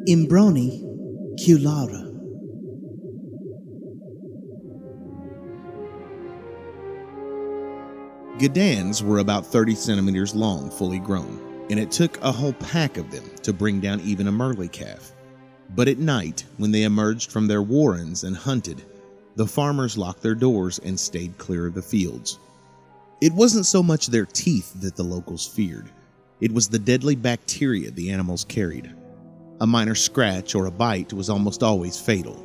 Imbrani Culara. Gadans were about 30 centimeters long, fully grown, and it took a whole pack of them to bring down even a Merle calf. But at night, when they emerged from their warrens and hunted, the farmers locked their doors and stayed clear of the fields. It wasn't so much their teeth that the locals feared. It was the deadly bacteria the animals carried. A minor scratch or a bite was almost always fatal,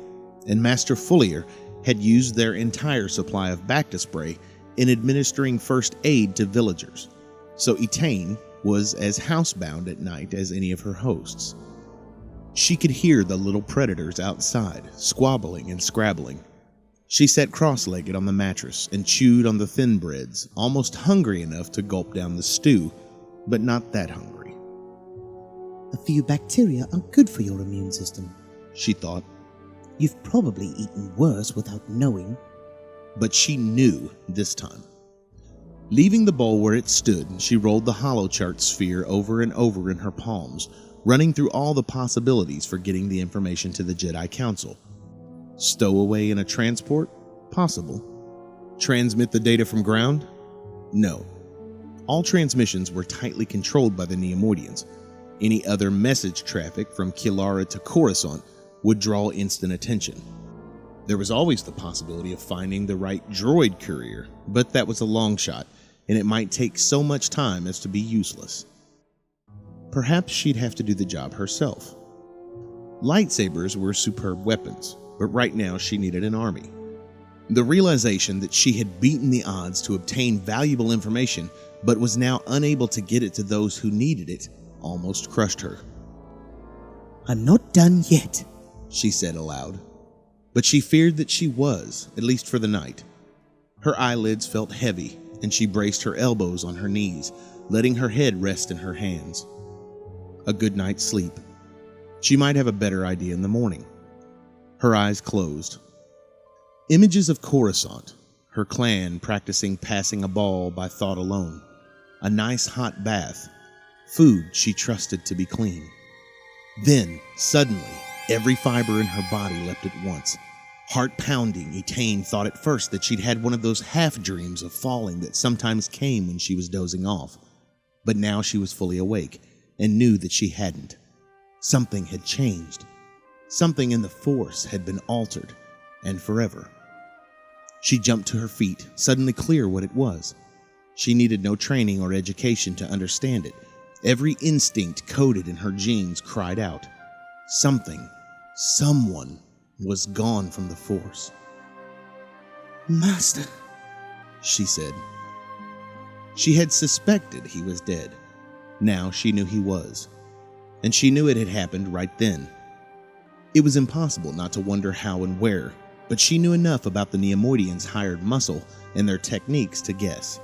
and Master Fullier had used their entire supply of Bacta spray in administering first aid to villagers, so Etain was as housebound at night as any of her hosts. She could hear the little predators outside, squabbling and scrabbling. She sat cross-legged on the mattress and chewed on the thin breads, almost hungry enough to gulp down the stew, but not that hungry. A few bacteria are good for your immune system, she thought. You've probably eaten worse without knowing. But she knew this time. Leaving the bowl where it stood, she rolled the holochart sphere over and over in her palms, running through all the possibilities for getting the information to the Jedi Council. Stowaway in a transport? Possible. Transmit the data from ground? No. All transmissions were tightly controlled by the Neimoidians. Any other message traffic from Kilara to Coruscant would draw instant attention. There was always the possibility of finding the right droid courier, but that was a long shot, and it might take so much time as to be useless. Perhaps she'd have to do the job herself. Lightsabers were superb weapons, but right now she needed an army. The realization that she had beaten the odds to obtain valuable information, but was now unable to get it to those who needed it, almost crushed her. I'm not done yet, she said aloud. But she feared that she was, at least for the night. Her eyelids felt heavy, and she braced her elbows on her knees, letting her head rest in her hands. A good night's sleep. She might have a better idea in the morning. Her eyes closed. Images of Coruscant, her clan practicing passing a ball by thought alone, a nice hot bath, food she trusted to be clean. Then, suddenly, every fiber in her body leapt at once. Heart pounding, Etain thought at first that she'd had one of those half-dreams of falling that sometimes came when she was dozing off. But now she was fully awake and knew that she hadn't. Something had changed. Something in the Force had been altered, and forever. She jumped to her feet, suddenly clear what it was. She needed no training or education to understand it. Every instinct coded in her genes cried out. Something, someone was gone from the Force. Master, she said. She had suspected he was dead. Now she knew he was. And she knew it had happened right then. It was impossible not to wonder how and where, but she knew enough about the Neimoidians' hired muscle and their techniques to guess.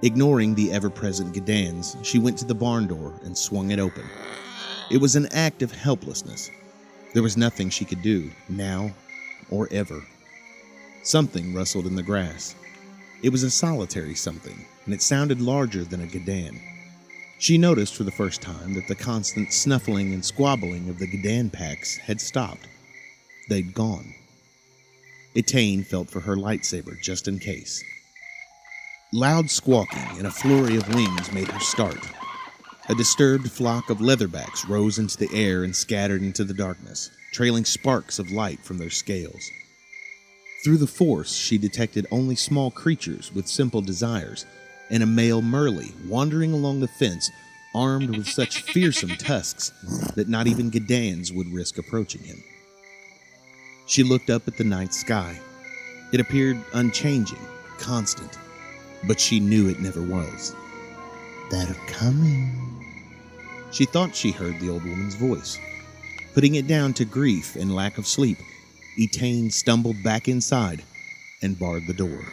Ignoring the ever-present Gadans, she went to the barn door and swung it open. It was an act of helplessness. There was nothing she could do, now or ever. Something rustled in the grass. It was a solitary something, and it sounded larger than a Gadan. She noticed for the first time that the constant snuffling and squabbling of the Gadan packs had stopped. They'd gone. Etain felt for her lightsaber just in case. Loud squawking and a flurry of wings made her start. A disturbed flock of leatherbacks rose into the air and scattered into the darkness, trailing sparks of light from their scales. Through the Force, she detected only small creatures with simple desires, and a male Merle wandering along the fence, armed with such fearsome tusks that not even Gadans would risk approaching him. She looked up at the night sky. It appeared unchanging, constant, but she knew it never was. They're coming. She thought she heard the old woman's voice. Putting it down to grief and lack of sleep, Etain stumbled back inside and barred the door.